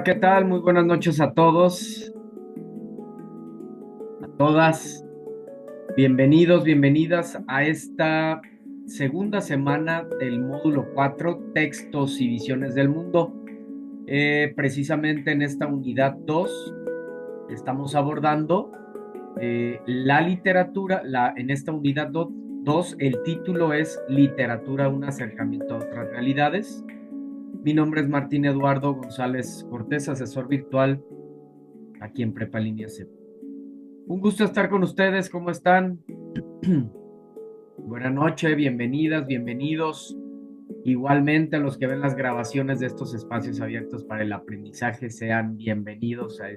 ¿qué tal? Muy buenas noches a todos, a todas. Bienvenidos, bienvenidas a esta segunda semana del módulo 4, Textos y Visiones del Mundo. Precisamente en esta unidad 2 estamos abordando la literatura. En esta unidad 2 el título es Literatura, un acercamiento a otras realidades. Mi nombre es Martín Eduardo González Cortés, asesor virtual aquí en Prepa Línea C. Un gusto estar con ustedes, ¿cómo están? Buenas noches, bienvenidas, bienvenidos. Igualmente a los que ven las grabaciones de estos espacios abiertos para el aprendizaje, sean bienvenidos a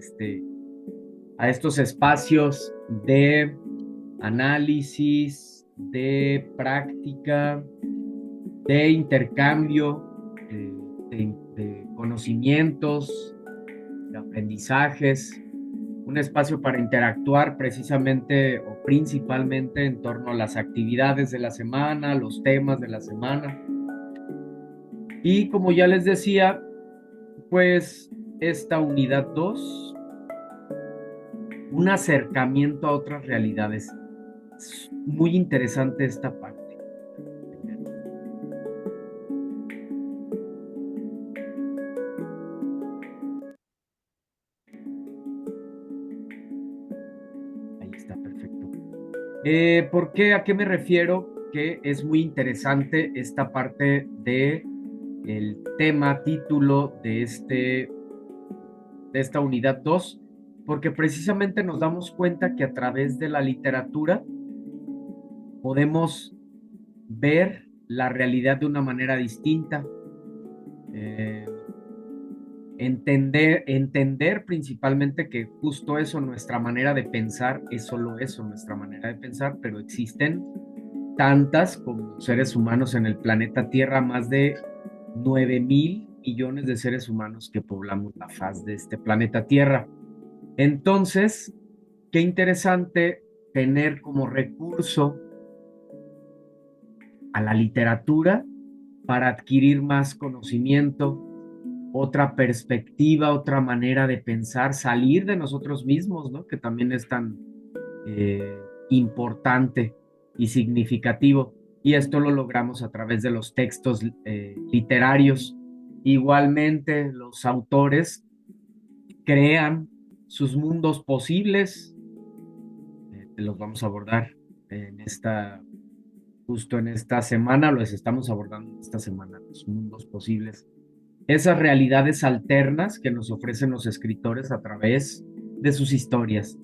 estos espacios de análisis, de práctica, de intercambio, de conocimientos, de aprendizajes. Un espacio para interactuar precisamente o principalmente en torno a las actividades de la semana, los temas de la semana. Y como ya les decía, pues esta unidad 2, un acercamiento a otras realidades. Es muy interesante esta parte. Ahí está, perfecto. ¿Por qué? ¿A qué me refiero? Que es muy interesante esta parte de el tema, título de esta unidad 2, porque precisamente nos damos cuenta que a través de la literatura podemos ver la realidad de una manera distinta, eh, entender principalmente que justo eso, nuestra manera de pensar es solo eso, nuestra manera de pensar, pero existen tantas como seres humanos en el planeta Tierra, más de 9.000 millones de seres humanos que poblamos la faz de este planeta Tierra. Entonces, qué interesante tener como recurso a la literatura para adquirir más conocimiento, otra perspectiva, otra manera de pensar, salir de nosotros mismos, ¿no? Que también es tan eh, importante y significativo. Y esto lo logramos a través de los textos literarios. Igualmente, los autores crean sus mundos posibles. Los vamos a abordar en justo en esta semana, los estamos abordando esta semana, los mundos posibles. Esas realidades alternas que nos ofrecen los escritores a través de sus historias,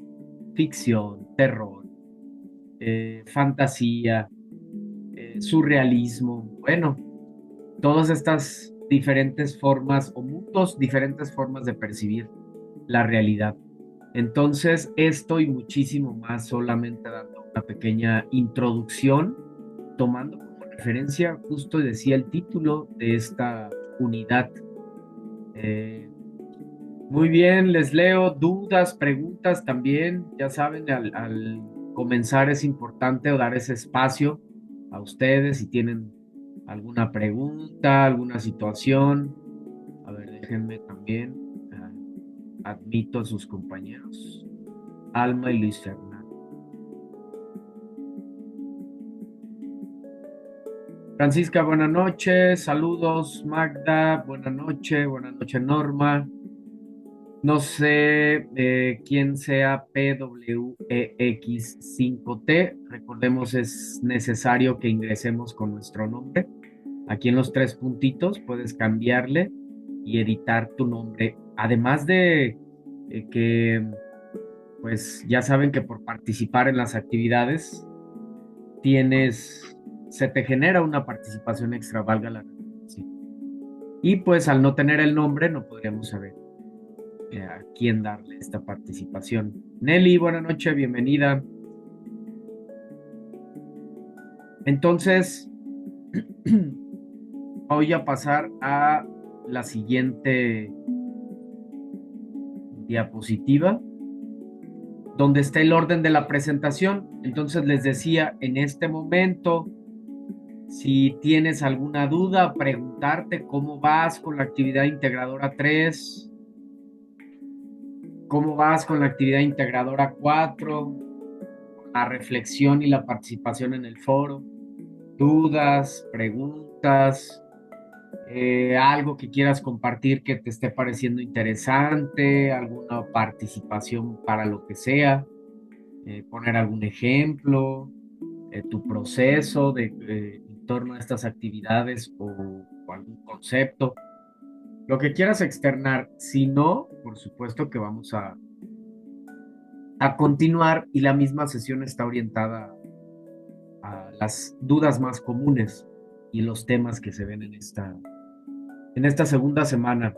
ficción, terror, fantasía, surrealismo, bueno, todas estas diferentes formas o mundos, diferentes formas de percibir la realidad. Entonces, esto y muchísimo más, solamente dando una pequeña introducción, tomando como referencia, justo decía el título de esta unidad. Eh, Muy bien, les leo dudas, preguntas también. Ya saben, al comenzar es importante dar ese espacio a ustedes si tienen alguna pregunta, alguna situación. A ver, déjenme también. Admito a sus compañeros, Alma y Luis Fernando. Francisca, buenas noches. Saludos, Magda. Buenas noches, Norma. No sé quién sea PWEX5T. Recordemos, es necesario que ingresemos con nuestro nombre. Aquí en los tres puntitos puedes cambiarle y editar tu nombre. Además de que, pues ya saben que por participar en las actividades, tienes, se te genera una participación extra, valga la redundancia. Y pues al no tener el nombre, no podríamos saber a quién darle esta participación. Nelly, buena noche, bienvenida. Entonces, voy a pasar a la siguiente diapositiva, donde está el orden de la presentación. Entonces, les decía, en este momento, si tienes alguna duda, preguntarte cómo vas con la actividad integradora 3, ¿Cómo vas con la actividad integradora 4, la reflexión y la participación en el foro? ¿Dudas, preguntas, algo que quieras compartir que te esté pareciendo interesante, alguna participación para lo que sea, poner algún ejemplo, tu proceso en torno a estas actividades o algún concepto, lo que quieras externar? Si no, por supuesto que vamos a continuar y la misma sesión está orientada a las dudas más comunes y los temas que se ven en esta segunda semana.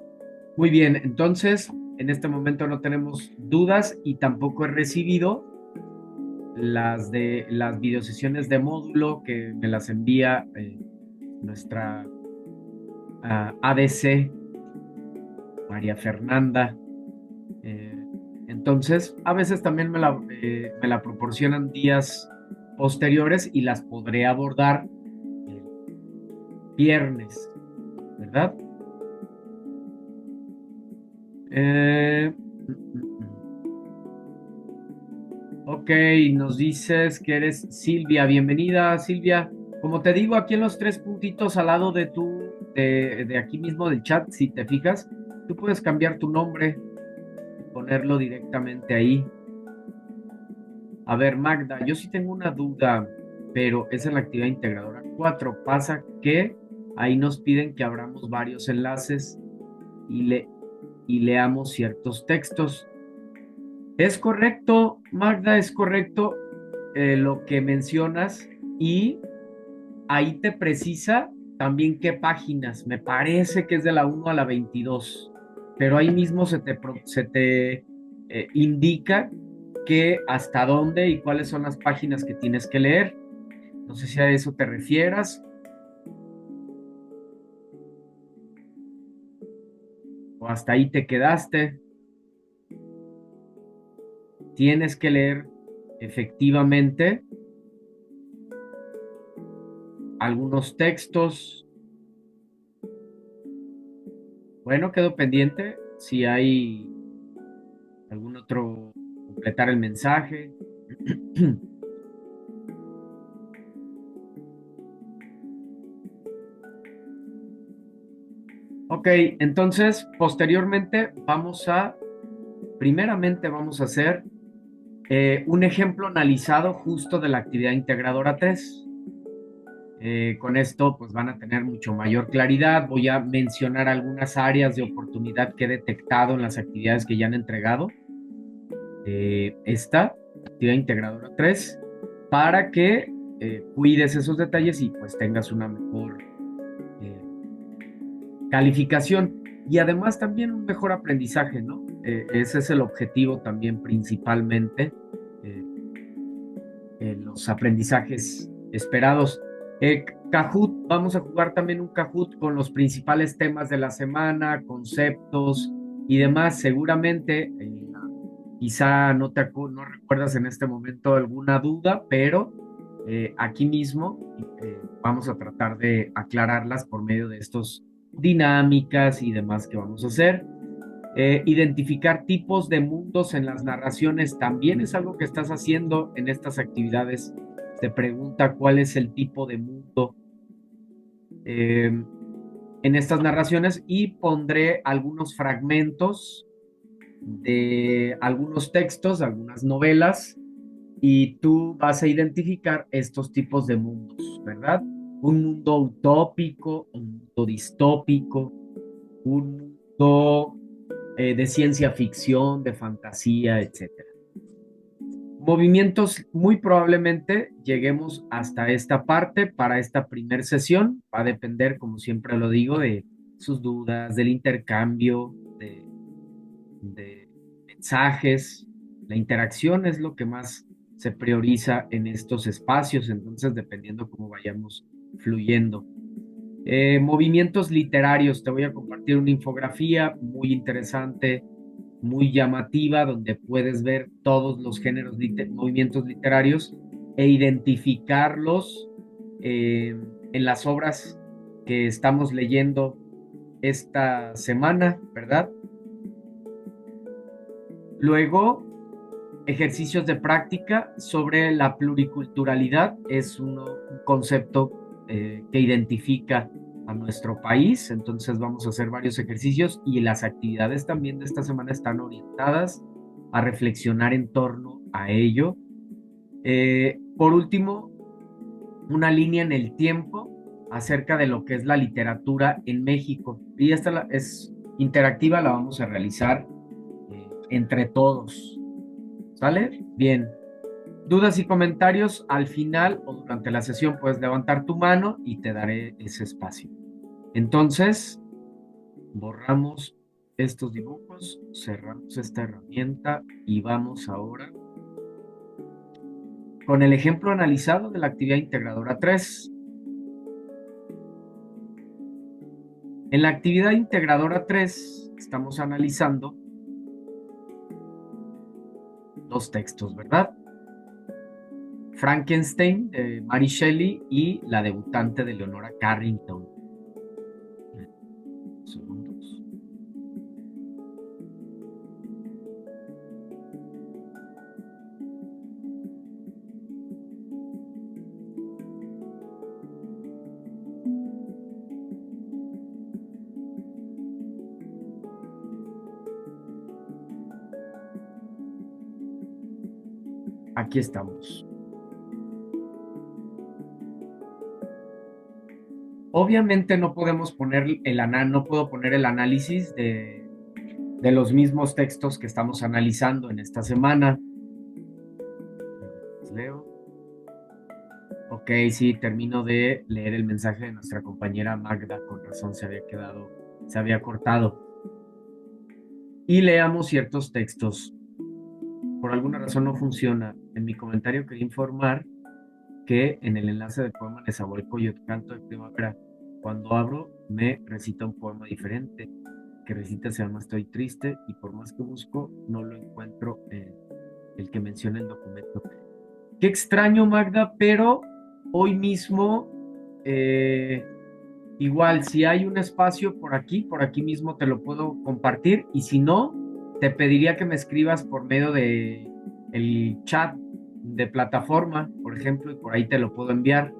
Muy bien, entonces en este momento no tenemos dudas y tampoco he recibido las de las videosesiones de módulo que me las envía nuestra ADC, María Fernanda. Eh, entonces, a veces también me la proporcionan días posteriores y las podré abordar el viernes, ¿verdad? Eh, ok, nos dices que eres Silvia. Bienvenida, Silvia. Como te digo, aquí en los tres puntitos al lado de aquí mismo del chat, si te fijas, tú puedes cambiar tu nombre, ponerlo directamente ahí. A ver, Magda, yo sí tengo una duda, pero es en la actividad integradora 4. Pasa que ahí nos piden que abramos varios enlaces y, y leamos ciertos textos. Es correcto, Magda, es correcto lo que mencionas y ahí te precisa también qué páginas. Me parece que es de la 1 a la 22, pero ahí mismo se te indica que hasta dónde y cuáles son las páginas que tienes que leer. No sé si a eso te refieras o hasta ahí te quedaste. Tienes que leer efectivamente algunos textos. Bueno, quedo pendiente si hay algún otro, completar el mensaje. Ok, entonces posteriormente primeramente vamos a hacer un ejemplo analizado justo de la actividad integradora 3. Con esto pues van a tener mucho mayor claridad. Voy a mencionar algunas áreas de oportunidad que he detectado en las actividades que ya han entregado. Esta actividad integradora 3 para que cuides esos detalles y pues tengas una mejor eh, calificación y además también un mejor aprendizaje, ¿no? Ese es el objetivo también principalmente, eh, los aprendizajes esperados. Kahoot, vamos a jugar también un Kahoot con los principales temas de la semana, conceptos y demás. Seguramente, quizá no recuerdas en este momento alguna duda, pero aquí mismo vamos a tratar de aclararlas por medio de estos dinámicas y demás que vamos a hacer. Identificar tipos de mundos en las narraciones también es algo que estás haciendo en estas actividades. Te pregunta cuál es el tipo de mundo eh, en estas narraciones y pondré algunos fragmentos de algunos textos, algunas novelas, y tú vas a identificar estos tipos de mundos, ¿verdad? Un mundo utópico, un mundo distópico, un mundo de ciencia ficción, de fantasía, etcétera. Movimientos, muy probablemente lleguemos hasta esta parte para esta primera sesión. Va a depender, como siempre lo digo, de sus dudas, del intercambio, de mensajes. La interacción es lo que más se prioriza en estos espacios, entonces dependiendo cómo vayamos fluyendo. Movimientos literarios, te voy a compartir una infografía muy interesante, muy llamativa, donde puedes ver todos los movimientos literarios e identificarlos en las obras que estamos leyendo esta semana, ¿verdad? Luego, ejercicios de práctica sobre la pluriculturalidad. Es un concepto que identifica a nuestro país. Entonces vamos a hacer varios ejercicios y las actividades también de esta semana están orientadas a reflexionar en torno a ello. Por último, una línea en el tiempo acerca de lo que es la literatura en México. Y esta es interactiva, la vamos a realizar entre todos. ¿Sale? Bien. Dudas y comentarios al final o durante la sesión puedes levantar tu mano y te daré ese espacio. Entonces, borramos estos dibujos, cerramos esta herramienta y vamos ahora con el ejemplo analizado de la actividad integradora 3. En la actividad integradora 3 estamos analizando dos textos, ¿verdad? Frankenstein de Mary Shelley y La debutante de Leonora Carrington. Segundos. Aquí estamos. Obviamente no podemos poner no puedo poner el análisis de los mismos textos que estamos analizando en esta semana. Les leo. Ok, sí, termino de leer el mensaje de nuestra compañera Magda, con razón se había cortado. Y leamos ciertos textos. Por alguna razón no funciona. En mi comentario quería informar que en el enlace del poema Nezahualcóyotl, Canto de Primavera, cuando abro me recita un poema diferente, que recita se llama Estoy triste, y por más que busco no lo encuentro el que menciona el documento. Qué extraño, Magda, pero hoy mismo igual si hay un espacio por aquí mismo te lo puedo compartir, y si no, te pediría que me escribas por medio de el chat de plataforma, por ejemplo, y por ahí te lo puedo enviar.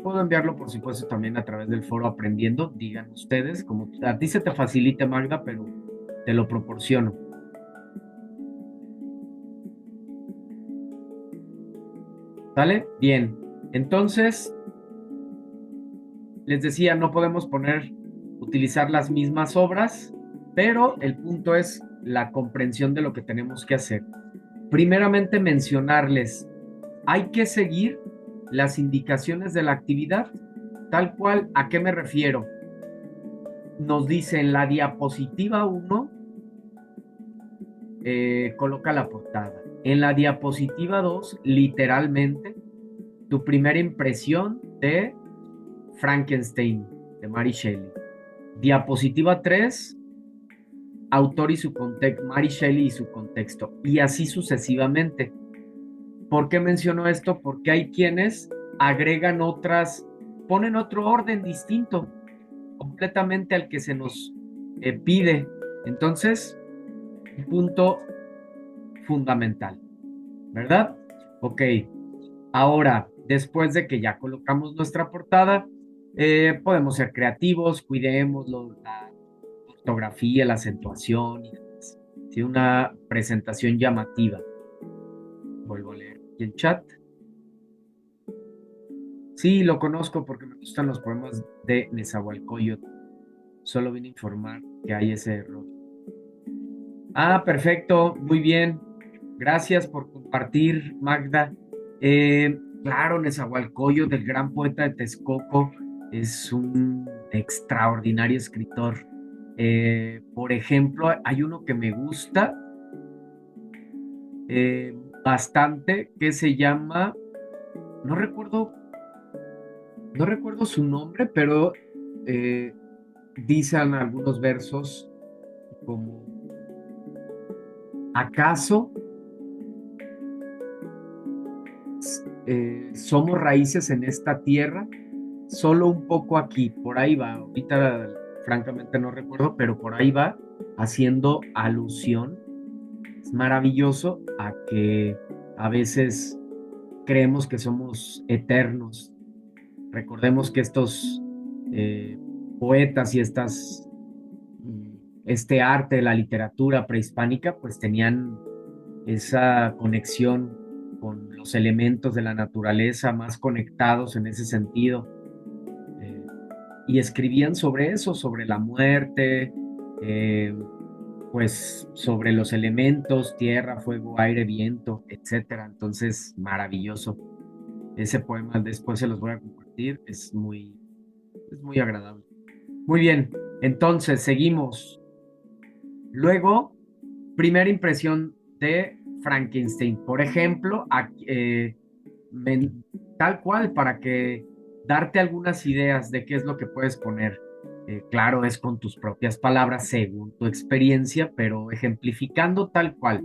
Puedo enviarlo, por supuesto, también a través del foro Aprendiendo. Digan ustedes, como a ti se te facilite, Magda, pero te lo proporciono. ¿Sale? Bien. Entonces, les decía, no podemos utilizar las mismas obras, pero el punto es la comprensión de lo que tenemos que hacer. Primeramente, mencionarles, hay que seguir las indicaciones de la actividad, tal cual. ¿A qué me refiero? Nos dice en la diapositiva 1, coloca la portada. En la diapositiva 2, literalmente, tu primera impresión de Frankenstein, de Mary Shelley. Diapositiva 3, autor y su contexto, Mary Shelley y su contexto, y así sucesivamente. ¿Por qué menciono esto? Porque hay quienes agregan ponen otro orden distinto, completamente al que se nos pide. Entonces, un punto fundamental, ¿verdad? Ok, ahora, después de que ya colocamos nuestra portada, podemos ser creativos, cuidemos la ortografía, la acentuación y demás. ¿Sí? Una presentación llamativa. Vuelvo a leer aquí el chat. Sí, lo conozco porque me gustan los poemas de Nezahualcóyotl. Solo vine a informar que hay ese error. Ah, perfecto, muy bien. Gracias por compartir, Magda. Claro, Nezahualcóyotl, del gran poeta de Texcoco, es un extraordinario escritor. Por ejemplo, hay uno que me gusta bastante, que se llama, no recuerdo su nombre, pero dicen algunos versos como, ¿acaso somos raíces en esta tierra? Solo un poco aquí, por ahí va. Ahorita francamente no recuerdo, pero por ahí va, haciendo alusión Es maravilloso a que a veces creemos que somos eternos. Recordemos que estos eh, poetas y este arte de la literatura prehispánica, pues tenían esa conexión con los elementos de la naturaleza, más conectados en ese sentido, eh, y escribían sobre eso, sobre la muerte, eh, pues sobre los elementos, tierra, fuego, aire, viento, etcétera. Entonces, maravilloso. Ese poema después se los voy a compartir, es muy agradable. Muy bien, entonces seguimos. Luego, primera impresión de Frankenstein. Por ejemplo, tal cual, para que darte algunas ideas de qué es lo que puedes poner. Claro, es con tus propias palabras, según tu experiencia, pero ejemplificando tal cual.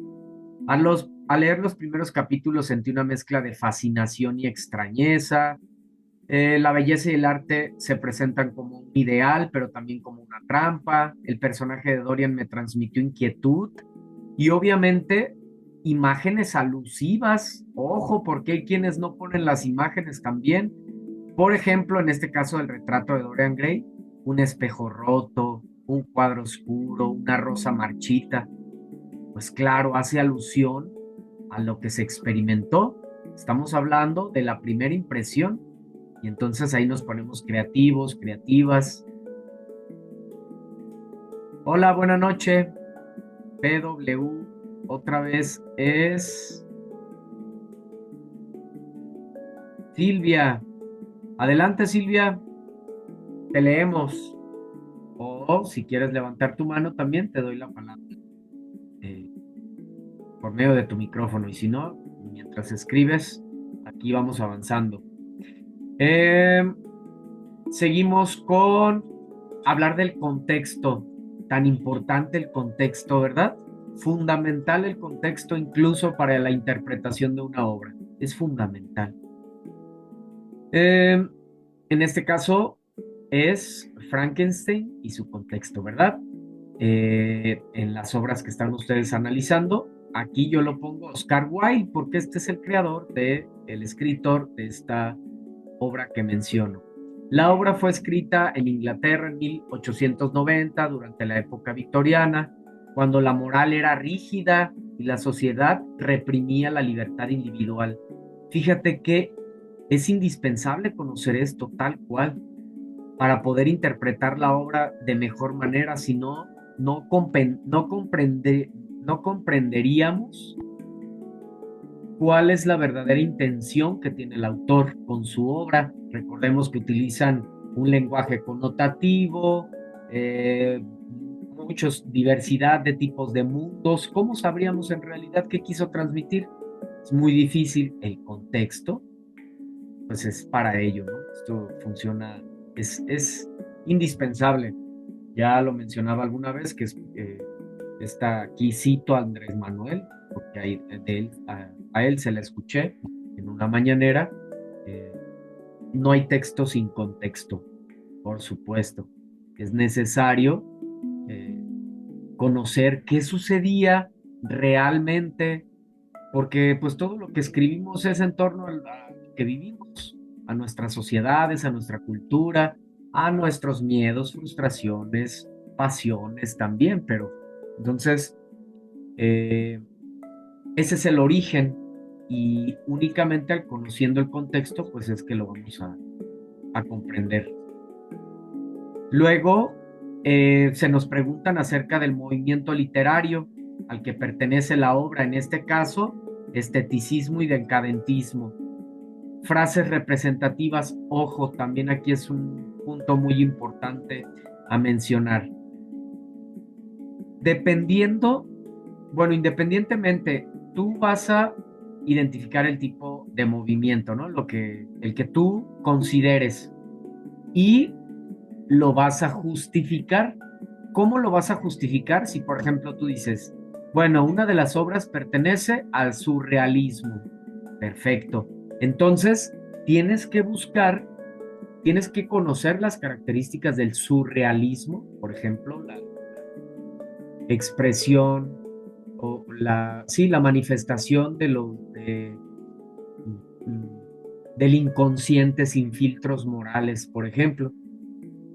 Al leer los primeros capítulos sentí una mezcla de fascinación y extrañeza. La belleza y el arte se presentan como un ideal, pero también como una trampa. El personaje de Dorian me transmitió inquietud y obviamente imágenes alusivas. Ojo, porque hay quienes no ponen las imágenes también. Por ejemplo, en este caso del retrato de Dorian Gray, un espejo roto, un cuadro oscuro, una rosa marchita. Pues claro, hace alusión a lo que se experimentó. Estamos hablando de la primera impresión y entonces ahí nos ponemos creativos, creativas. Hola, buena noche. PW, otra vez es Silvia. Adelante, Silvia, te leemos. O si quieres levantar tu mano, también te doy la palabra eh, por medio de tu micrófono. Y si no, mientras escribes, aquí vamos avanzando. Eh, Seguimos con hablar del contexto, tan importante el contexto, ¿verdad? Fundamental el contexto incluso para la interpretación de una obra, es fundamental. Eh, en este caso es Frankenstein y su contexto, ¿verdad? En las obras que están ustedes analizando, aquí yo lo pongo Oscar Wilde porque este es el creador el escritor de esta obra que menciono. La obra fue escrita en Inglaterra en 1890, durante la época victoriana, cuando la moral era rígida y la sociedad reprimía la libertad individual. Fíjate que es indispensable conocer esto tal cual para poder interpretar la obra de mejor manera, si no, no comprenderíamos cuál es la verdadera intención que tiene el autor con su obra. Recordemos que utilizan un lenguaje connotativo, muchos diversidad de tipos de mundos. ¿Cómo sabríamos en realidad qué quiso transmitir? Es muy difícil. El contexto, pues es para ello, ¿no? Esto funciona, es indispensable. Ya lo mencionaba alguna vez que está aquí cito a Andrés Manuel, porque a él se le escuché en una mañanera. eh, no hay texto sin contexto, por supuesto. Es necesario eh, conocer qué sucedía realmente, porque pues todo lo que escribimos es en torno a lo que vivimos, a nuestras sociedades, a nuestra cultura, a nuestros miedos, frustraciones, pasiones también, pero entonces eh, ese es el origen y únicamente al conociendo el contexto, pues es que lo vamos a comprender. Luego se nos preguntan acerca del movimiento literario al que pertenece la obra, en este caso, esteticismo y decadentismo. Frases representativas, ojo, también aquí es un punto muy importante a mencionar. Dependiendo, bueno, independientemente, tú vas a identificar el tipo de movimiento, ¿no? El que tú consideres y lo vas a justificar. ¿Cómo lo vas a justificar si, por ejemplo, tú dices, bueno, una de las obras pertenece al surrealismo? Perfecto. Entonces, tienes que buscar, tienes que conocer las características del surrealismo, por ejemplo, la expresión sí, la manifestación mm, del inconsciente sin filtros morales, por ejemplo.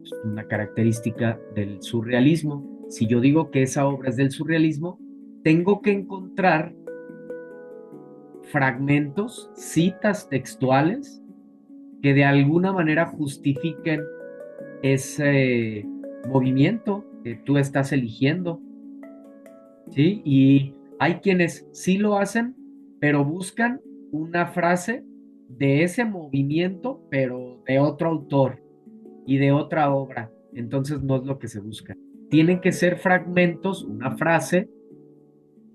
Es una característica del surrealismo. Si yo digo que esa obra es del surrealismo, tengo que encontrar fragmentos, citas textuales que de alguna manera justifiquen ese movimiento que tú estás eligiendo, ¿sí? Y hay quienes sí lo hacen, pero buscan una frase de ese movimiento, pero de otro autor y de otra obra. Entonces no es lo que se busca. Tienen que ser fragmentos, una frase,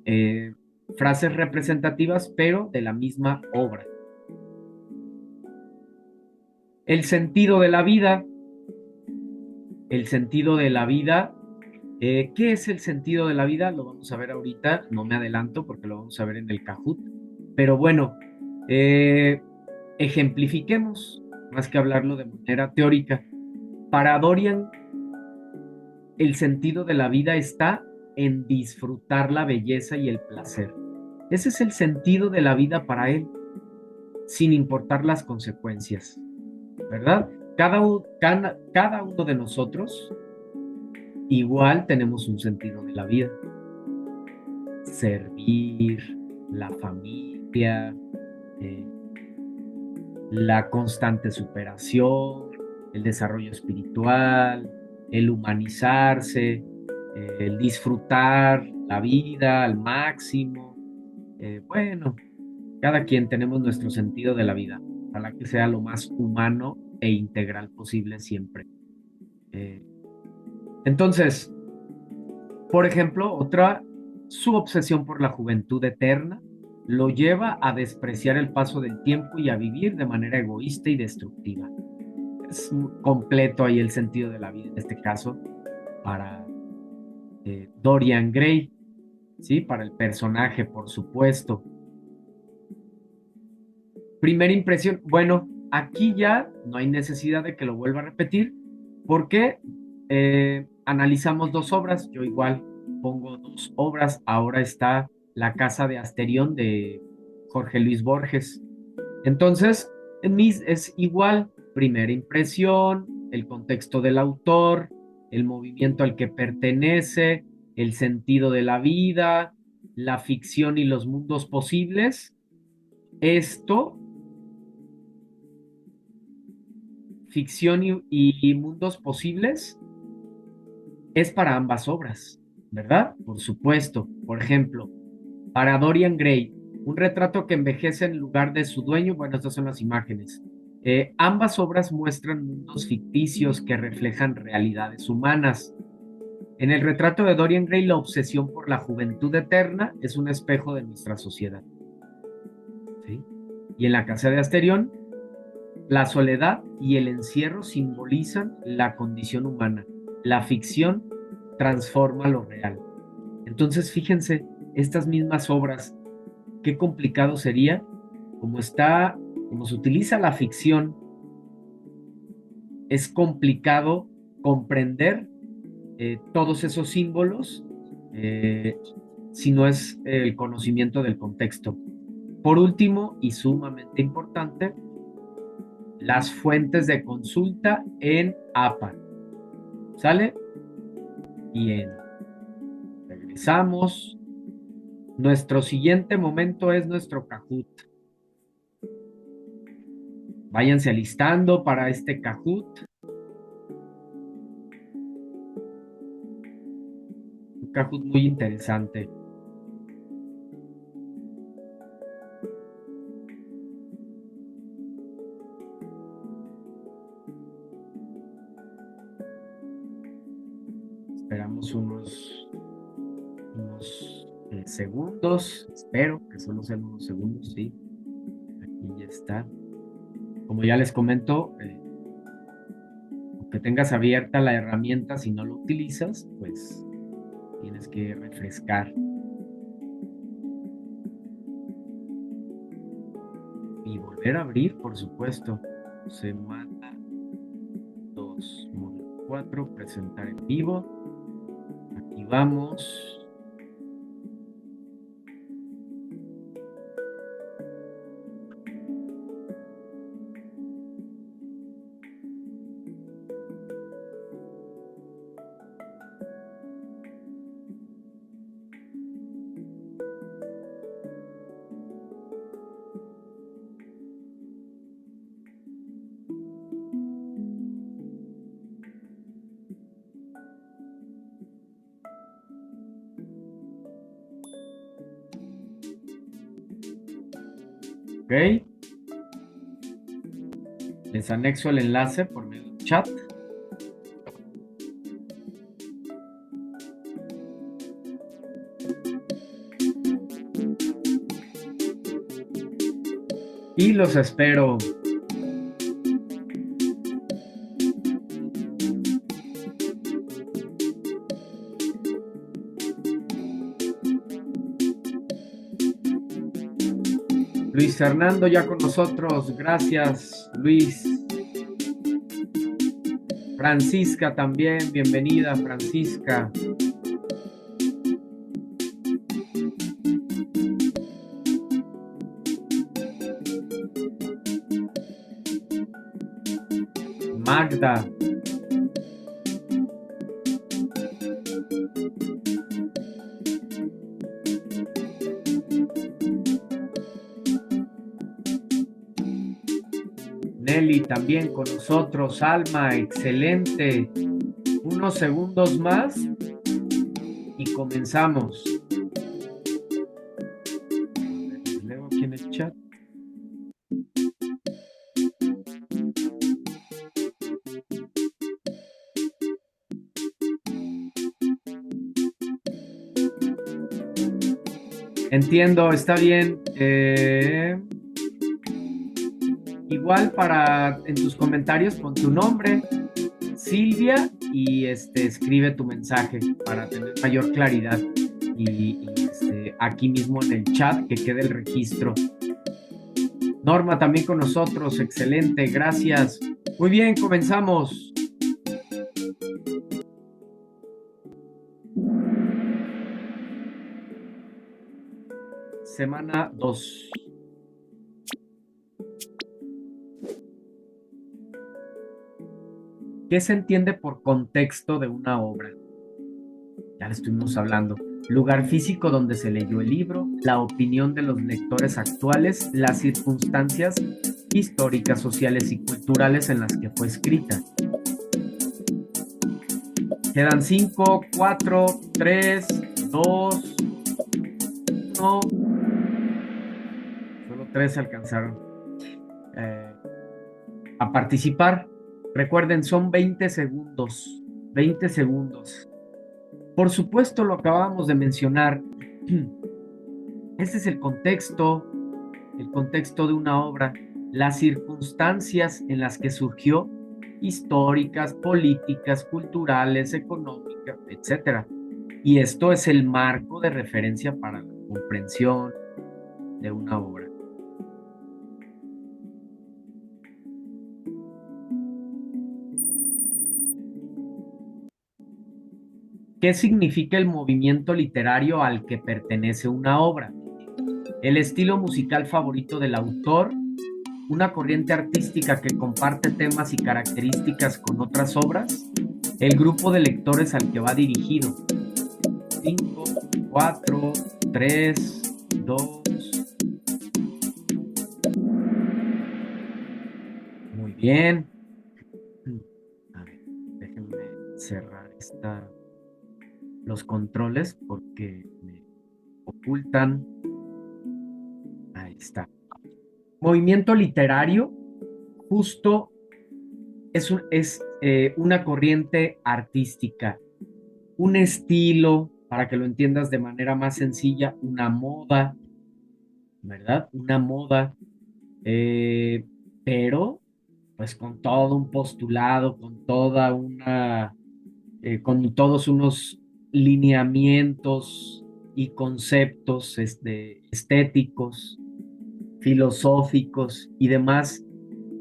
eh, frases representativas, pero de la misma obra. El sentido de la vida, el sentido de la vida. ¿Qué es el sentido de la vida? Lo vamos a ver ahorita, no me adelanto porque lo vamos a ver en el Kahoot. Pero bueno, eh, ejemplifiquemos, más que hablarlo de manera teórica. Para Dorian, el sentido de la vida está en disfrutar la belleza y el placer. Ese es el sentido de la vida para él, sin importar las consecuencias, ¿verdad? Cada uno de nosotros igual tenemos un sentido de la vida. Servir, la familia, eh, la constante superación, el desarrollo espiritual, el humanizarse, el disfrutar la vida al máximo. Bueno, cada quien tenemos nuestro sentido de la vida, para que sea lo más humano e integral posible siempre. Eh, entonces, por ejemplo, su obsesión por la juventud eterna lo lleva a despreciar el paso del tiempo y a vivir de manera egoísta y destructiva. Es completo ahí el sentido de la vida, en este caso, para Dorian Gray, ¿sí? Para el personaje, por supuesto. Primera impresión, bueno, aquí ya no hay necesidad de que lo vuelva a repetir, porque analizamos dos obras, yo igual pongo dos obras, ahora está La Casa de Asterión de Jorge Luis Borges. Entonces, es igual, primera impresión, el contexto del autor, el movimiento al que pertenece, el sentido de la vida, la ficción y los mundos posibles. Esto, ficción y mundos posibles, es para ambas obras, ¿verdad? Por supuesto. Por ejemplo, para Dorian Gray, un retrato que envejece en lugar de su dueño. Bueno, estas son las imágenes. Ambas obras muestran mundos ficticios que reflejan realidades humanas. En el retrato de Dorian Gray, la obsesión por la juventud eterna es un espejo de nuestra sociedad, ¿sí? Y en La Casa de Asterión, la soledad y el encierro simbolizan la condición humana. La ficción transforma lo real. Entonces, fíjense, estas mismas obras, qué complicado sería, como está, como se utiliza la ficción, es complicado comprender todos esos símbolos eh, si no es el conocimiento del contexto. Por último, y sumamente importante, las fuentes de consulta en APA. ¿Sale? Bien. Regresamos. Nuestro siguiente momento es nuestro Kahoot. Váyanse alistando para este Kahoot. Un Kahoot muy interesante. Esperamos unos segundos. Espero que solo sean unos segundos, sí. Aquí ya está. Como ya les comento, que tengas abierta la herramienta, si no lo utilizas, pues tienes que refrescar y volver a abrir, por supuesto. Semana 2, módulo 4, presentar en vivo. Activamos. Les anexo el enlace por medio del chat. Y los espero. Luis Fernando ya con nosotros. Gracias, Luis. Francisca también. Bienvenida, Francisca. Magda. Nelly también con nosotros. Alma, excelente. Unos segundos más y comenzamos. Les leo aquí en el chat. Entiendo, está bien. Igual en tus comentarios pon tu nombre, Silvia, y escribe tu mensaje para tener mayor claridad. Y aquí mismo en el chat que quede el registro. Norma también con nosotros, excelente, gracias. Muy bien, comenzamos. Semana 2. ¿Qué se entiende por contexto de una obra? Ya le estuvimos hablando. Lugar físico donde se leyó el libro, la opinión de los lectores actuales, las circunstancias históricas, sociales y culturales en las que fue escrita. Quedan 5, 4, 3, 2, 1. Solo 3 alcanzaron a participar. Recuerden, son 20 segundos. 20 segundos. Por supuesto, lo acabamos de mencionar. Este es el contexto de una obra, las circunstancias en las que surgió, históricas, políticas, culturales, económicas, etc. Y esto es el marco de referencia para la comprensión de una obra. ¿Qué significa el movimiento literario al que pertenece una obra? El estilo musical favorito del autor, una corriente artística que comparte temas y características con otras obras, el grupo de lectores al que va dirigido. 5, 4, 3, 2. Muy bien. A ver, déjenme cerrar los controles porque me ocultan. Ahí está. Movimiento literario, justo es una corriente artística, un estilo, para que lo entiendas de manera más sencilla, una moda, ¿verdad? Una moda, pero pues con todo un postulado, con todos unos lineamientos y conceptos estéticos, filosóficos y demás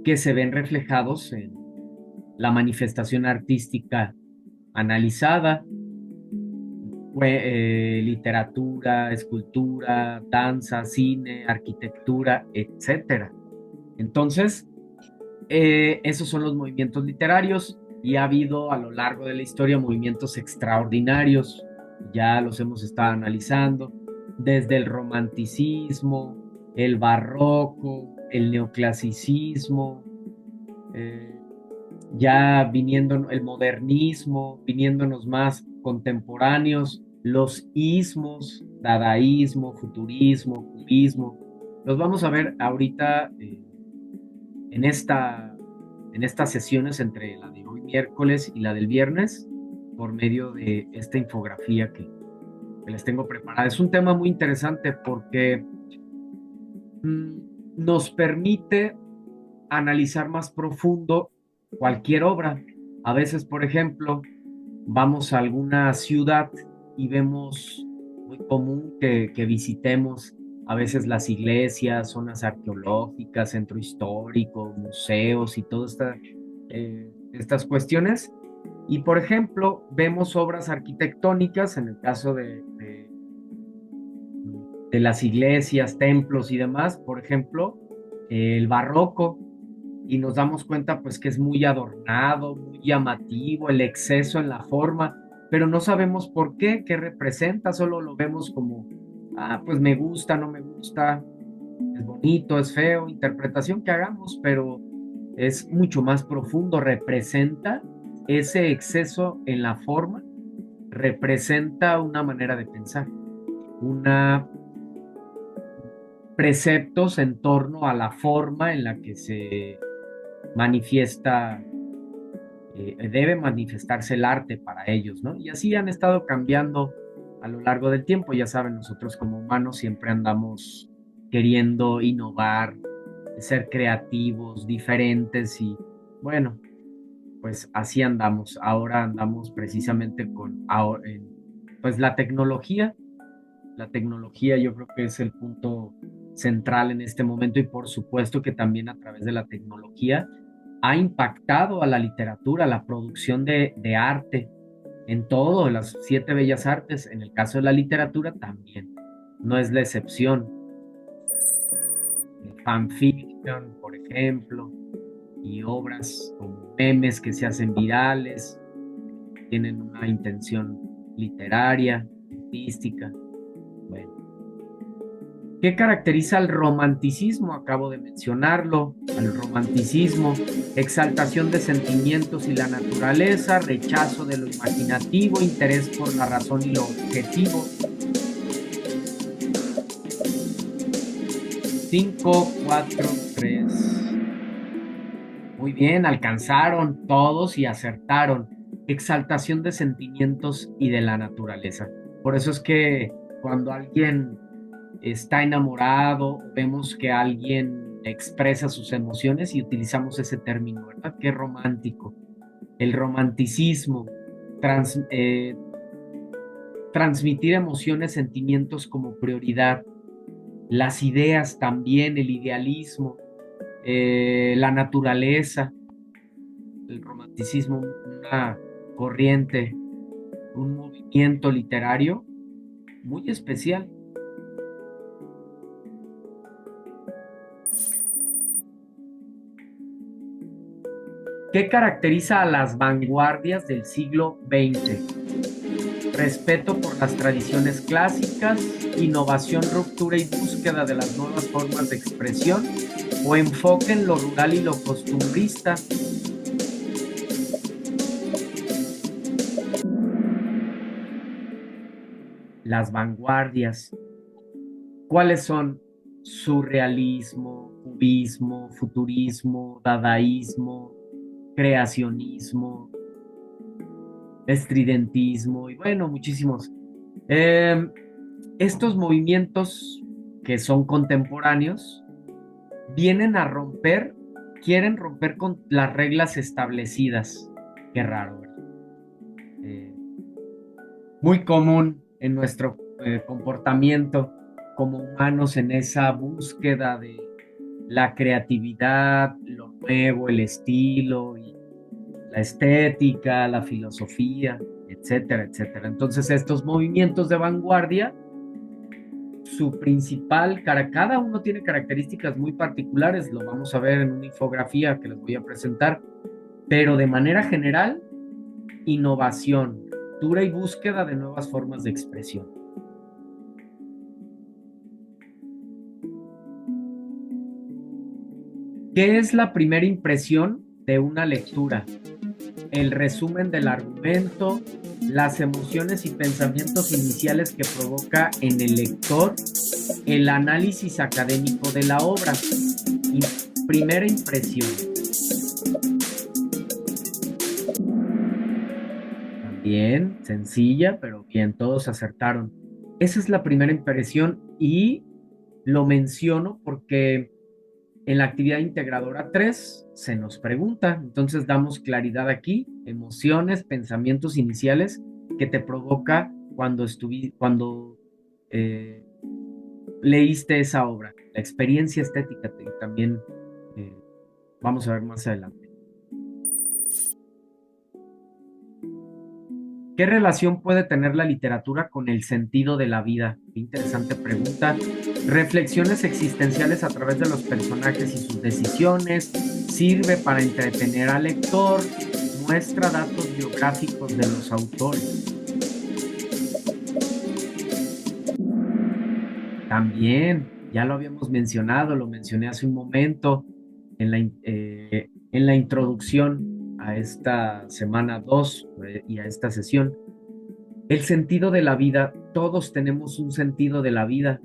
que se ven reflejados en la manifestación artística analizada, literatura, escultura, danza, cine, arquitectura, etcétera. Entonces, esos son los movimientos literarios y ha habido a lo largo de la historia movimientos extraordinarios, ya los hemos estado analizando, desde el romanticismo, el barroco, el neoclasicismo, ya viniendo el modernismo, viniéndonos más contemporáneos, los ismos, dadaísmo, futurismo, cubismo. Los vamos a ver ahorita en en estas sesiones entre la de hoy miércoles y la del viernes por medio de esta infografía que les tengo preparada. Es un tema muy interesante porque nos permite analizar más profundo cualquier obra. A veces, por ejemplo, vamos a alguna ciudad y vemos muy común que visitemos a veces las iglesias, zonas arqueológicas, centro histórico, museos y todas estas cuestiones. Y por ejemplo, vemos obras arquitectónicas, en el caso de las iglesias, templos y demás, por ejemplo, el barroco, y nos damos cuenta pues que es muy adornado, muy llamativo, el exceso en la forma, pero no sabemos por qué representa, solo lo vemos como, ah, pues me gusta, no me gusta, es bonito, es feo, interpretación que hagamos, pero es mucho más profundo, representa ese exceso en la forma, representa una manera de pensar, una preceptos en torno a la forma en la que se manifiesta, debe manifestarse el arte para ellos, ¿no? Y así han estado cambiando a lo largo del tiempo. Ya saben, nosotros como humanos siempre andamos queriendo innovar, ser creativos, diferentes y bueno, pues así andamos. Ahora andamos precisamente con pues la tecnología. La tecnología yo creo que es el punto central en este momento y por supuesto que también a través de la tecnología ha impactado a la literatura, a la producción de arte en todo, en las siete bellas artes, en el caso de la literatura también, no es la excepción. Fanfiction, por ejemplo, y obras como memes que se hacen virales, tienen una intención literaria, artística. Bueno, ¿qué caracteriza al romanticismo? Acabo de mencionarlo, al romanticismo, exaltación de sentimientos y la naturaleza, rechazo de lo imaginativo, interés por la razón y lo objetivo. 5, 4, 3. Muy bien, alcanzaron todos y acertaron. Exaltación de sentimientos y de la naturaleza. Por eso es que cuando alguien está enamorado, vemos que alguien expresa sus emociones y utilizamos ese término, ¿verdad? Qué romántico. El romanticismo, trans, eh, transmitir emociones, sentimientos como prioridad, las ideas también, el idealismo, la naturaleza, el romanticismo, una corriente, un movimiento literario muy especial. ¿Qué caracteriza a las vanguardias del siglo XX? Respeto por las tradiciones clásicas, innovación, ruptura y búsqueda de las nuevas formas de expresión o enfoque en lo rural y lo costumbrista. Las vanguardias, ¿cuáles son? Surrealismo, cubismo, futurismo, dadaísmo, creacionismo, estridentismo y bueno, muchísimos. Eh, Estos movimientos que son contemporáneos vienen a romper, quieren romper con las reglas establecidas. Qué raro, ¿verdad? Eh, Muy común en nuestro comportamiento como humanos en esa búsqueda de la creatividad, lo nuevo, el estilo y la estética, la filosofía, etcétera, etcétera. Entonces, estos movimientos de vanguardia, su principal, cada uno tiene características muy particulares, lo vamos a ver en una infografía que les voy a presentar, pero de manera general, innovación, cultura y búsqueda de nuevas formas de expresión. ¿Qué es la primera impresión de una lectura? El resumen del argumento, las emociones y pensamientos iniciales que provoca en el lector el análisis académico de la obra. Primera impresión. Bien, sencilla, pero bien, todos acertaron. Esa es la primera impresión y lo menciono porque en la actividad integradora 3 se nos pregunta, entonces damos claridad aquí, emociones, pensamientos iniciales que te provoca cuando eh, leíste esa obra, la experiencia estética también eh, vamos a ver más adelante. ¿Qué relación puede tener la literatura con el sentido de la vida? Qué interesante pregunta. Reflexiones existenciales a través de los personajes y sus decisiones. Sirve para entretener al lector. Muestra datos biográficos de los autores. También, ya lo habíamos mencionado, lo mencioné hace un momento en la introducción a esta semana 2 y a esta sesión. El sentido de la vida, todos tenemos un sentido de la vida.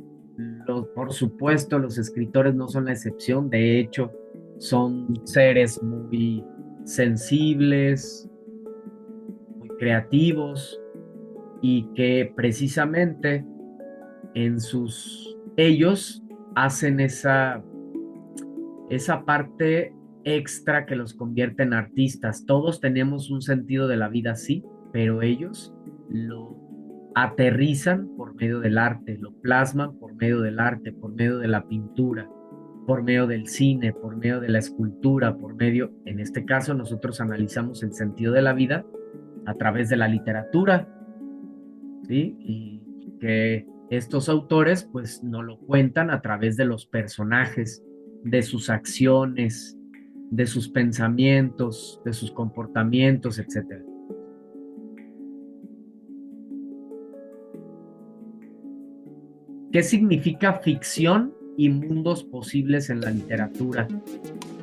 Por supuesto, los escritores no son la excepción, de hecho, son seres muy sensibles, muy creativos y que precisamente ellos hacen esa parte extra que los convierte en artistas. Todos tenemos un sentido de la vida, sí, pero ellos lo aterrizan por medio del arte, lo plasman por medio del arte, por medio de la pintura, por medio del cine, por medio de la escultura, en este caso nosotros analizamos el sentido de la vida a través de la literatura, ¿sí? Y que estos autores pues nos lo cuentan a través de los personajes, de sus acciones, de sus pensamientos, de sus comportamientos, etcétera. ¿Qué significa ficción y mundos posibles en la literatura?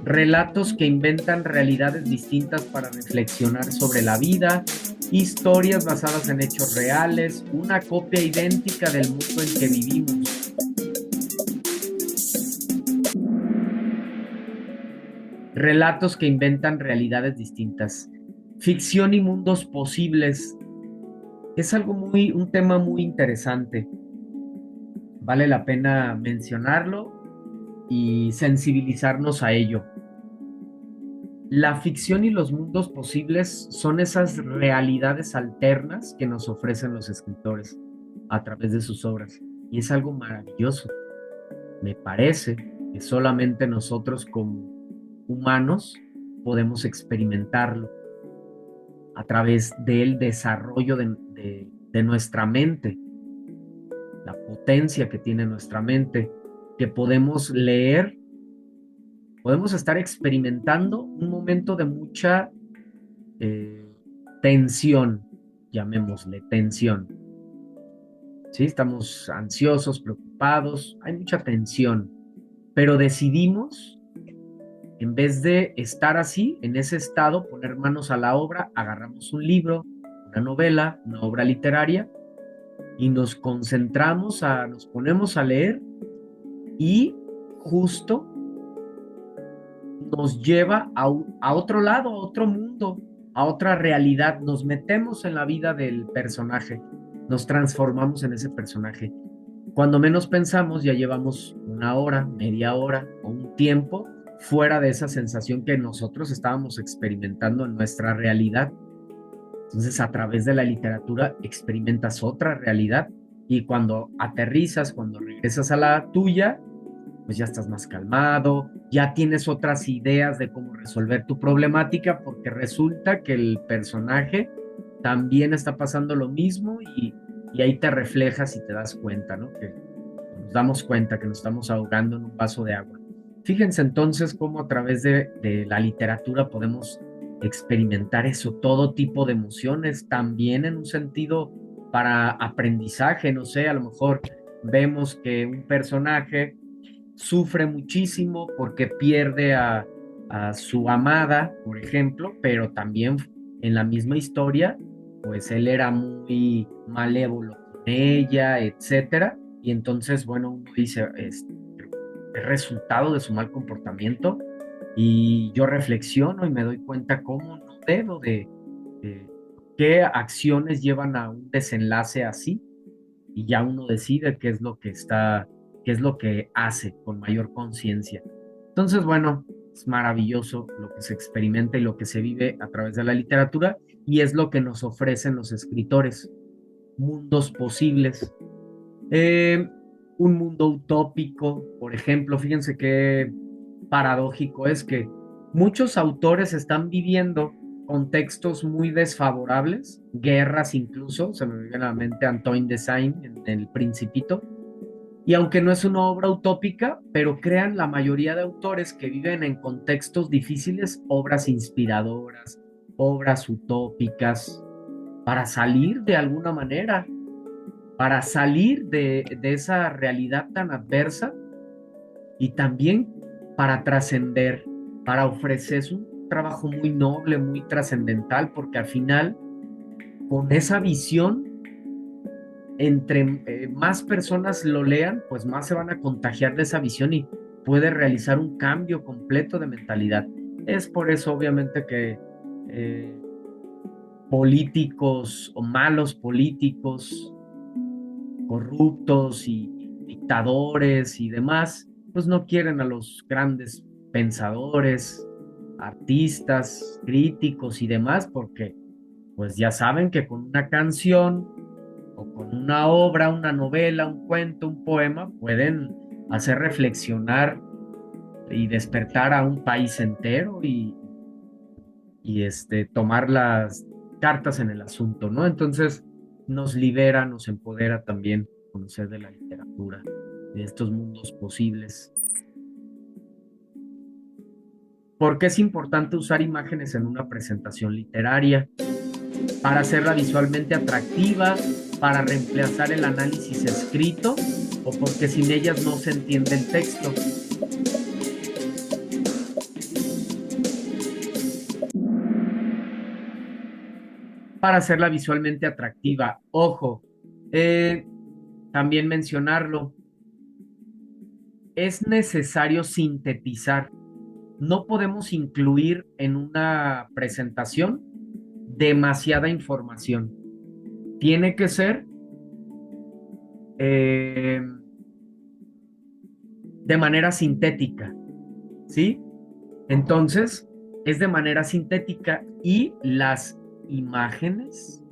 Relatos que inventan realidades distintas para reflexionar sobre la vida, historias basadas en hechos reales, una copia idéntica del mundo en que vivimos. Relatos que inventan realidades distintas. Ficción y mundos posibles. Es un tema muy interesante. Vale la pena mencionarlo y sensibilizarnos a ello. La ficción y los mundos posibles son esas realidades alternas que nos ofrecen los escritores a través de sus obras. Y es algo maravilloso. Me parece que solamente nosotros como humanos podemos experimentarlo a través del desarrollo de nuestra mente, la potencia que tiene nuestra mente, que podemos leer, podemos estar experimentando un momento de mucha eh, tensión, llamémosle tensión. ¿Sí? Estamos ansiosos, preocupados, hay mucha tensión, pero decidimos, en vez de estar así, en ese estado, poner manos a la obra, agarramos un libro, una novela, una obra literaria, y nos nos ponemos a leer y justo nos lleva a otro lado, a otro mundo, a otra realidad. Nos metemos en la vida del personaje, nos transformamos en ese personaje. Cuando menos pensamos, ya llevamos una hora, media hora o un tiempo fuera de esa sensación que nosotros estábamos experimentando en nuestra realidad. Entonces, a través de la literatura experimentas otra realidad y cuando aterrizas, cuando regresas a la tuya, pues ya estás más calmado, ya tienes otras ideas de cómo resolver tu problemática porque resulta que el personaje también está pasando lo mismo y ahí te reflejas y te das cuenta, ¿no? Que nos damos cuenta que nos estamos ahogando en un vaso de agua. Fíjense entonces cómo a través de la literatura podemos experimentar eso, todo tipo de emociones, también en un sentido para aprendizaje, no sé, a lo mejor vemos que un personaje sufre muchísimo porque pierde a su amada, por ejemplo, pero también en la misma historia pues él era muy malévolo con ella, etcétera. Y entonces, bueno, uno dice, es resultado de su mal comportamiento y yo reflexiono y me doy cuenta cómo no debo de qué acciones llevan a un desenlace así y ya uno decide qué es lo que hace con mayor conciencia. Entonces, bueno, es maravilloso lo que se experimenta y lo que se vive a través de la literatura y es lo que nos ofrecen los escritores, mundos posibles. Eh, un mundo utópico, por ejemplo, fíjense qué paradójico es que muchos autores están viviendo contextos muy desfavorables, guerras incluso, se me viene a la mente Antoine de Saint en El Principito, y aunque no es una obra utópica, pero crean la mayoría de autores que viven en contextos difíciles, obras inspiradoras, obras utópicas, para salir de alguna manera, para salir de esa realidad tan adversa y también para trascender, para ofrecer un trabajo muy noble, muy trascendental, porque al final, con esa visión, entre más personas lo lean, pues más se van a contagiar de esa visión y puede realizar un cambio completo de mentalidad. Es por eso, obviamente, que eh, políticos o malos políticos, corruptos y dictadores y demás, pues no quieren a los grandes pensadores, artistas, críticos y demás, porque pues ya saben que con una canción o con una obra, una novela, un cuento, un poema, pueden hacer reflexionar y despertar a un país entero y tomar las cartas en el asunto, ¿no? Entonces nos libera, nos empodera también conocer de la literatura, de estos mundos posibles. ¿Por qué es importante usar imágenes en una presentación literaria? Para hacerla visualmente atractiva, para reemplazar el análisis escrito o porque sin ellas no se entiende el texto. Para hacerla visualmente atractiva. Ojo, eh, también mencionarlo, es necesario sintetizar. No podemos incluir en una presentación demasiada información. Tiene que ser eh, de manera sintética, ¿sí? Entonces, es de manera sintética y las imágenes,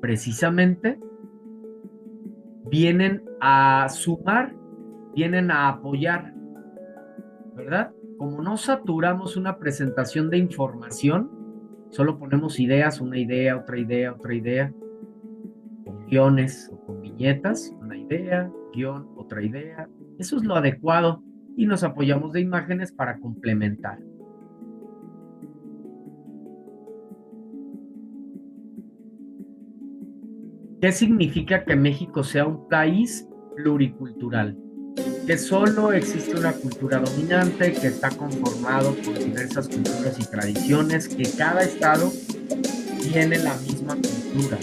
precisamente, vienen a sumar, vienen a apoyar, ¿verdad? Como no saturamos una presentación de información, solo ponemos ideas, una idea, otra idea, otra idea, con guiones o con viñetas, una idea, guión, otra idea. Eso es lo adecuado y nos apoyamos de imágenes para complementar. ¿Qué significa que México sea un país pluricultural? Que solo existe una cultura dominante, que está conformado por diversas culturas y tradiciones, que cada estado tiene la misma cultura.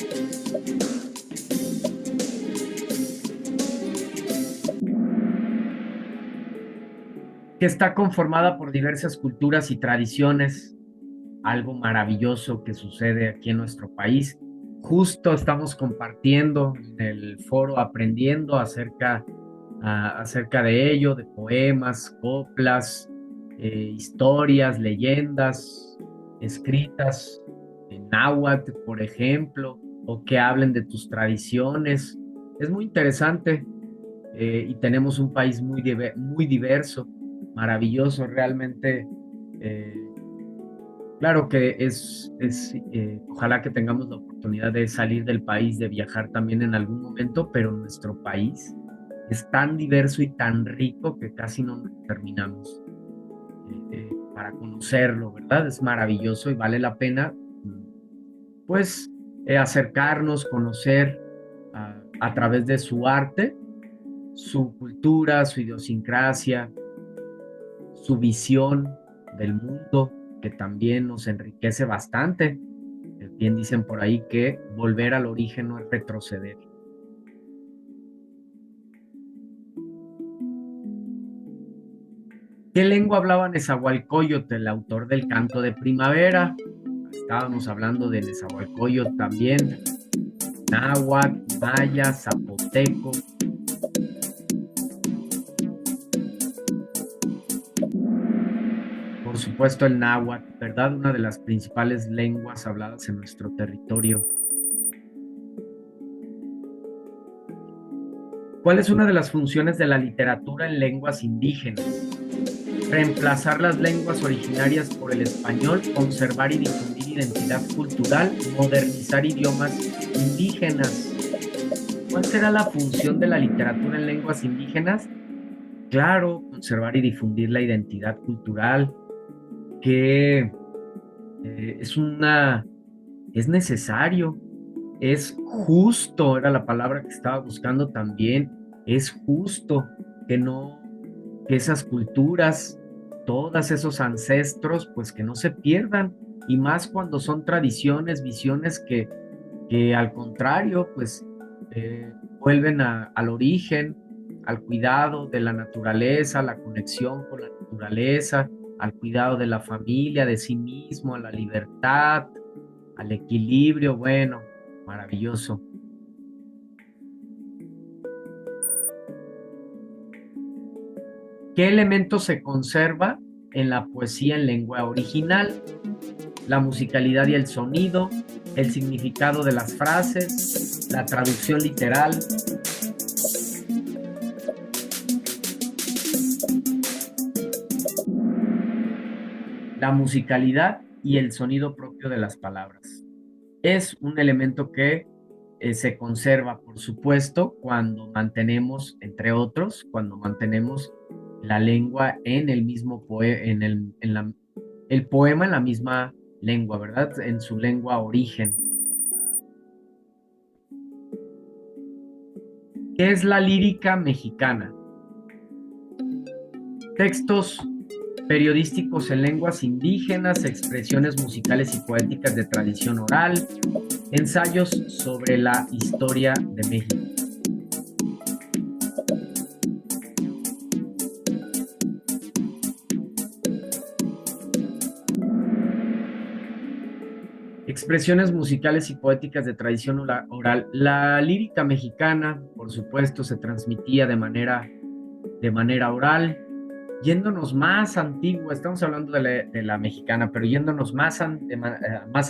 Que está conformada por diversas culturas y tradiciones, algo maravilloso que sucede aquí en nuestro país. Justo estamos compartiendo en el foro, aprendiendo acerca de ello, de poemas, coplas, historias, leyendas escritas en náhuatl, por ejemplo, o que hablen de tus tradiciones. Es muy interesante y tenemos un país muy diverso, maravilloso, realmente. eh, Claro que ojalá que tengamos la oportunidad de salir del país, de viajar también en algún momento, pero nuestro país es tan diverso y tan rico que casi no nos terminamos para conocerlo, ¿verdad? Es maravilloso y vale la pena, pues, acercarnos, conocer a través de su arte, su cultura, su idiosincrasia, su visión del mundo, que también nos enriquece bastante. Bien dicen por ahí que volver al origen no es retroceder. ¿Qué lengua hablaba Nezahualcóyotl, el autor del Canto de Primavera? Estábamos hablando de Nezahualcóyotl también. Náhuatl, maya, zapoteco. Por supuesto el náhuatl, ¿verdad? Una de las principales lenguas habladas en nuestro territorio. ¿Cuál es una de las funciones de la literatura en lenguas indígenas? Reemplazar las lenguas originarias por el español, conservar y difundir identidad cultural, modernizar idiomas indígenas. ¿Cuál será la función de la literatura en lenguas indígenas? Claro, conservar y difundir la identidad cultural, que es necesario, es justo, era la palabra que estaba buscando también, es justo que no, que esas culturas, todos esos ancestros, pues que no se pierdan, y más cuando son tradiciones, visiones que al contrario, pues vuelven al origen, al cuidado de la naturaleza, la conexión con la naturaleza, al cuidado de la familia, de sí mismo, a la libertad, al equilibrio, bueno, maravilloso. ¿Qué elemento se conserva en la poesía en lengua original? La musicalidad y el sonido, el significado de las frases, la traducción literal. La musicalidad y el sonido propio de las palabras. Es un elemento que se conserva, por supuesto, cuando mantenemos, entre otros, cuando mantenemos la lengua en el mismo el poema en la misma lengua, ¿verdad? En su lengua origen. ¿Qué es la lírica mexicana? Textos periodísticos en lenguas indígenas, expresiones musicales y poéticas de tradición oral, ensayos sobre la historia de México. Expresiones musicales y poéticas de tradición oral. La lírica mexicana, por supuesto, se transmitía de manera oral. Yéndonos más antigua, estamos hablando de la mexicana, pero yéndonos más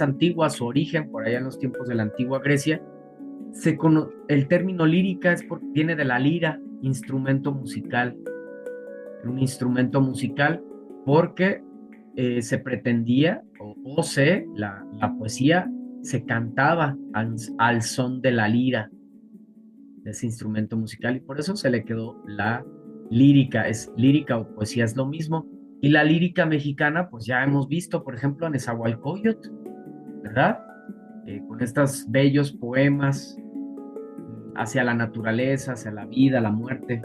antigua, a su origen, por allá en los tiempos de la antigua Grecia, el término lírica viene de la lira, instrumento musical, un instrumento musical, porque se pretendía, la poesía se cantaba al son de la lira, de ese instrumento musical, y por eso se le quedó la lírica. Es lírica o poesía, es lo mismo. Y la lírica mexicana, pues ya hemos visto, por ejemplo, a Nezahualcóyotl, ¿verdad? Con estos bellos poemas hacia la naturaleza, hacia la vida, la muerte.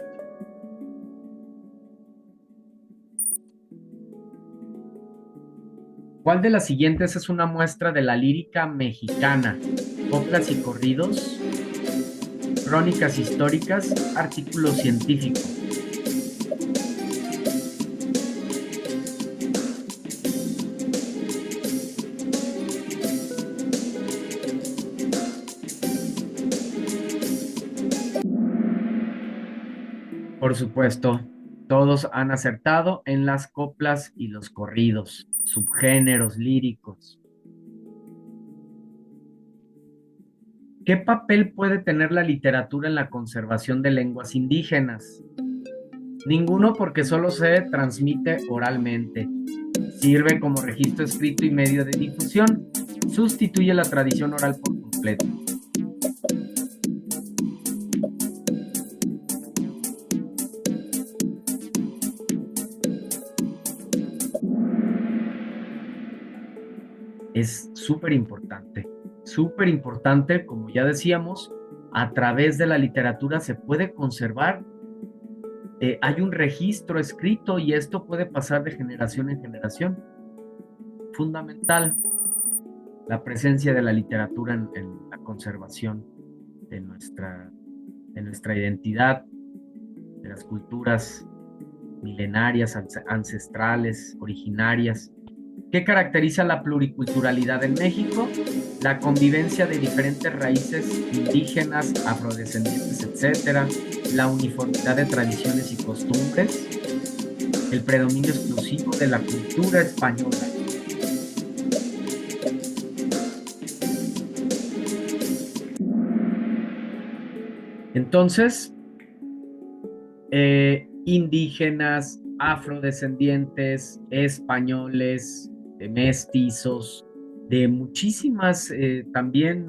¿Cuál de las siguientes es una muestra de la lírica mexicana? Coplas y corridos, crónicas históricas, artículos científicos. Por supuesto, todos han acertado en las coplas y los corridos, subgéneros líricos. ¿Qué papel puede tener la literatura en la conservación de lenguas indígenas? Ninguno, porque solo se transmite oralmente. Sirve como registro escrito y medio de difusión. Sustituye la tradición oral por completo. Es súper importante, como ya decíamos, a través de la literatura se puede conservar, hay un registro escrito y esto puede pasar de generación en generación. Fundamental. la presencia de la literatura en la conservación de de nuestra identidad, de las culturas milenarias, ancestrales, originarias. ¿Qué caracteriza la pluriculturalidad en México? La convivencia de diferentes raíces indígenas, afrodescendientes, etcétera, la uniformidad de tradiciones y costumbres, el predominio exclusivo de la cultura española. Entonces, indígenas, afrodescendientes, españoles, mestizos, de muchísimas también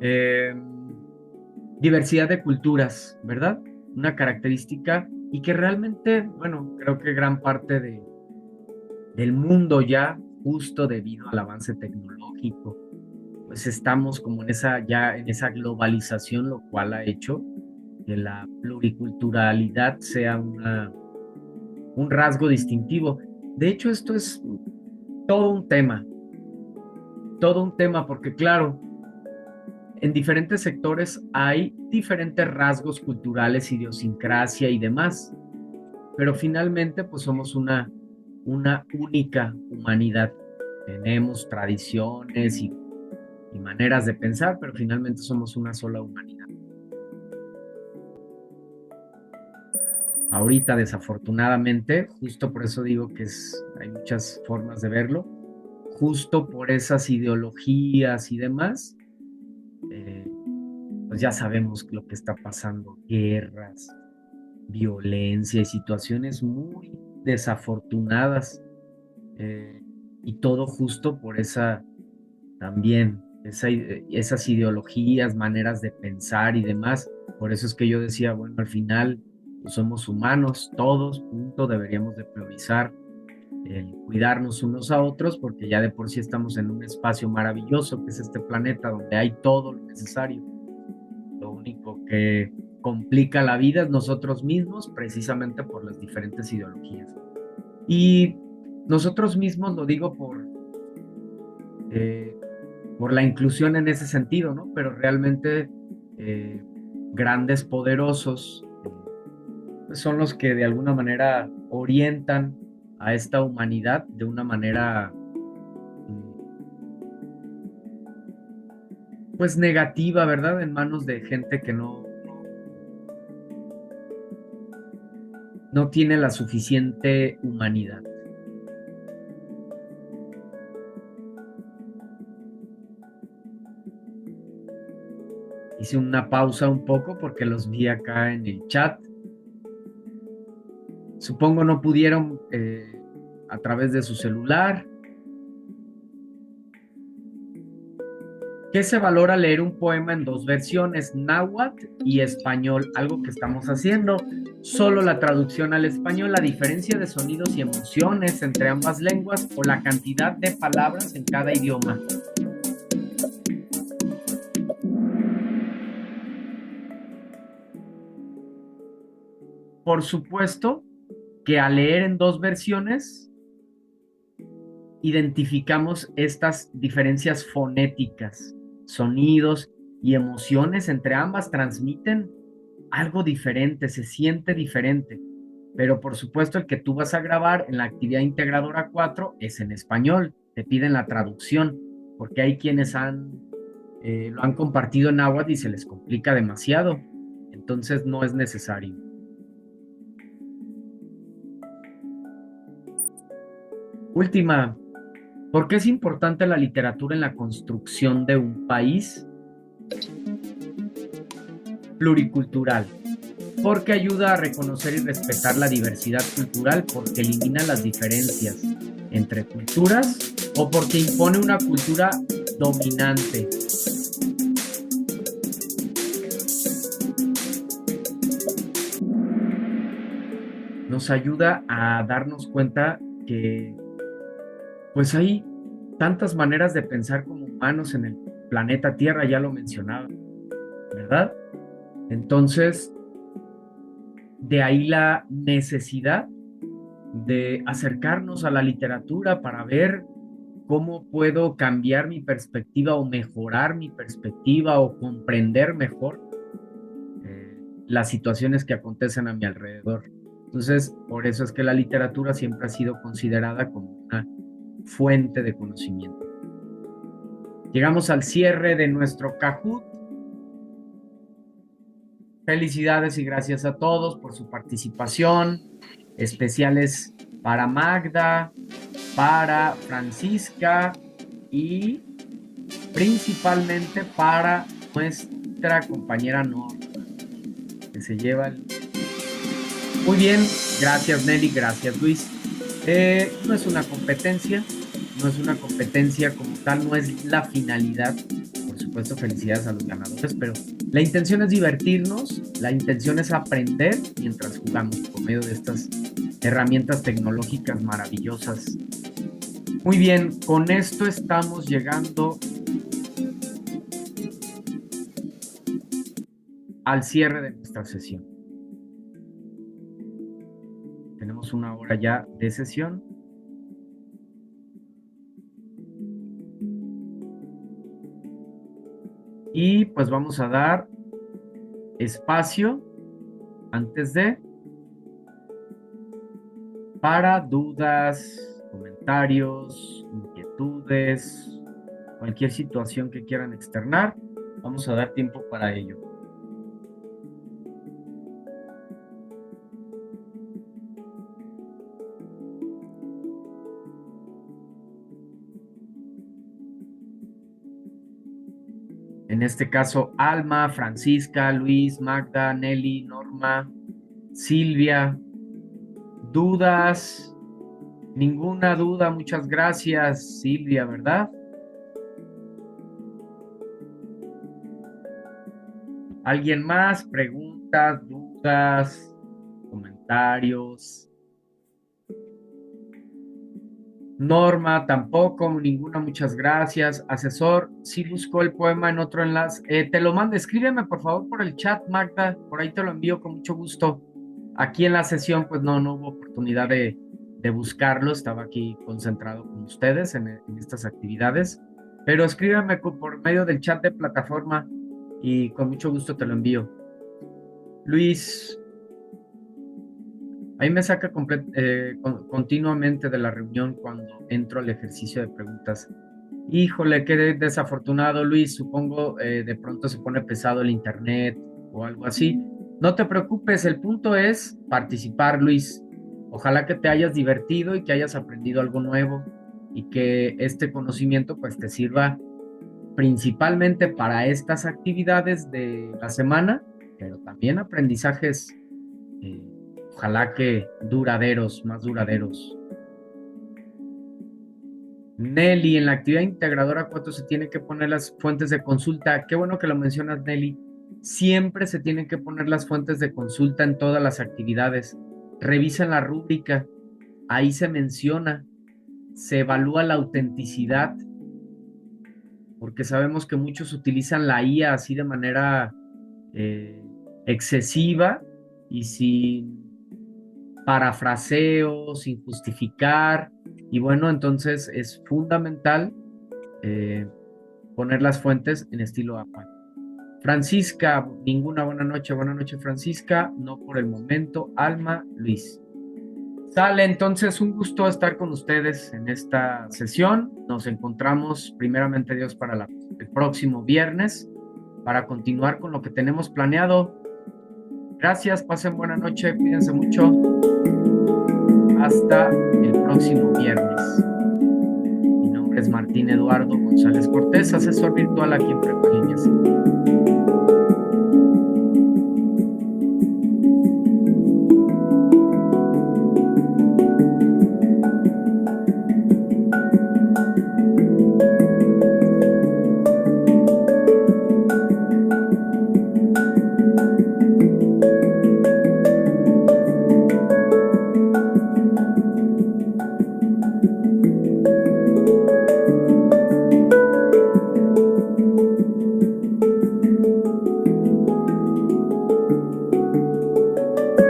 eh, diversidad de culturas, ¿verdad? Una característica y que realmente, bueno, creo que gran parte del mundo ya, justo debido al avance tecnológico, pues estamos como en ya en esa globalización, lo cual ha hecho que la pluriculturalidad sea un rasgo distintivo. De hecho, esto es todo un tema, todo un tema, porque claro, en diferentes sectores hay diferentes rasgos culturales, idiosincrasia y demás, pero finalmente pues somos una única humanidad. Tenemos tradiciones y maneras de pensar, pero finalmente somos una sola humanidad. Ahorita, desafortunadamente, justo por eso digo que hay muchas formas de verlo, justo por esas ideologías y demás, eh, pues ya sabemos lo que está pasando, guerras, violencia y situaciones muy desafortunadas, eh, y todo justo por también, esas ideologías, maneras de pensar y demás. Por eso es que yo decía, bueno, al final pues somos humanos, todos, punto, deberíamos de priorizar el cuidarnos unos a otros, porque ya de por sí estamos en un espacio maravilloso que es este planeta donde hay todo lo necesario. Lo único que complica la vida es nosotros mismos, precisamente por las diferentes ideologías. Y nosotros mismos, lo digo eh, por la inclusión en ese sentido, ¿no? Pero realmente eh, grandes, poderosos, pues son los que de alguna manera orientan a esta humanidad de una manera pues negativa, ¿verdad? En manos de gente que no tiene la suficiente humanidad. Hice una pausa un poco porque los vi acá en el chat. Supongo no pudieron a través de su celular. ¿Qué se valora leer un poema en dos versiones, náhuatl y español? Algo que estamos haciendo. Solo la traducción al español, la diferencia de sonidos y emociones entre ambas lenguas o la cantidad de palabras en cada idioma. Por supuesto que al leer en dos versiones identificamos estas diferencias fonéticas, sonidos y emociones entre ambas transmiten algo diferente, se siente diferente. Pero por supuesto el que tú vas a grabar en la actividad integradora 4 es en español, te piden la traducción, porque hay quienes lo han compartido en náhuatl y se les complica demasiado, entonces no es necesario. Última, ¿por qué es importante la literatura en la construcción de un país pluricultural? Porque ayuda a reconocer y respetar la diversidad cultural, porque elimina las diferencias entre culturas o porque impone una cultura dominante. Nos ayuda a darnos cuenta que pues hay tantas maneras de pensar como humanos en el planeta Tierra, ya lo mencionaba, ¿verdad? Entonces, de ahí la necesidad de acercarnos a la literatura para ver cómo puedo cambiar mi perspectiva o mejorar mi perspectiva o comprender mejor las situaciones que acontecen a mi alrededor. Entonces, por eso es que la literatura siempre ha sido considerada como una fuente de conocimiento. Llegamos al cierre de nuestro Kahoot. Felicidades y gracias a todos por su participación. Especiales para Magda, para Francisca y principalmente para nuestra compañera Norma, que se lleva el... Muy bien, gracias Nelly, gracias Luis. No es una competencia, no es una competencia como tal, no es la finalidad. Por supuesto, felicidades a los ganadores, pero la intención es divertirnos, la intención es aprender mientras jugamos por medio de estas herramientas tecnológicas maravillosas. Muy bien, con esto estamos llegando al cierre de nuestra sesión. Tenemos una hora ya de sesión. Y pues vamos a dar espacio antes de para dudas, comentarios, inquietudes, cualquier situación que quieran externar. Vamos a dar tiempo para ello. En este caso, Alma, Francisca, Luis, Magda, Nelly, Norma, Silvia. ¿Dudas? Ninguna duda. Muchas gracias, Silvia, ¿verdad? ¿Alguien más? ¿Preguntas, dudas, comentarios? Norma, tampoco, ninguna, muchas gracias. Asesor, sí buscó el poema en otro enlace. Te lo mando, escríbeme por favor por el chat, Magda, por ahí te lo envío con mucho gusto. Aquí en la sesión, pues no hubo oportunidad de buscarlo, estaba aquí concentrado con ustedes en estas actividades, pero escríbeme por medio del chat de plataforma y con mucho gusto te lo envío. Luis, ahí me saca continuamente de la reunión cuando entro al ejercicio de preguntas. Híjole, qué desafortunado, Luis. Supongo de pronto se pone pesado el internet o algo así. No te preocupes, el punto es participar, Luis. Ojalá que te hayas divertido y que hayas aprendido algo nuevo y que este conocimiento pues te sirva principalmente para estas actividades de la semana, pero también aprendizajes, eh, ojalá que duraderos, más duraderos. Nelly, en la actividad integradora 4 se tienen que poner las fuentes de consulta. Qué bueno que lo mencionas, Nelly. Siempre se tienen que poner las fuentes de consulta en todas las actividades. Revisen la rúbrica, ahí se menciona, se evalúa la autenticidad, porque sabemos que muchos utilizan la IA así de manera excesiva y sin parafraseo, sin justificar. Y bueno, entonces es fundamental poner las fuentes en estilo APA. Francisca, ninguna buena noche Francisca, no por el momento. Alma, Luis. Sale, entonces un gusto estar con ustedes en esta sesión. Nos encontramos primeramente Dios para el próximo viernes para continuar con lo que tenemos planeado. Gracias, pasen buena noche, cuídense mucho. Hasta el próximo viernes. Mi nombre es Martín Eduardo González Cortés, asesor virtual aquí en Prepa Línea 5.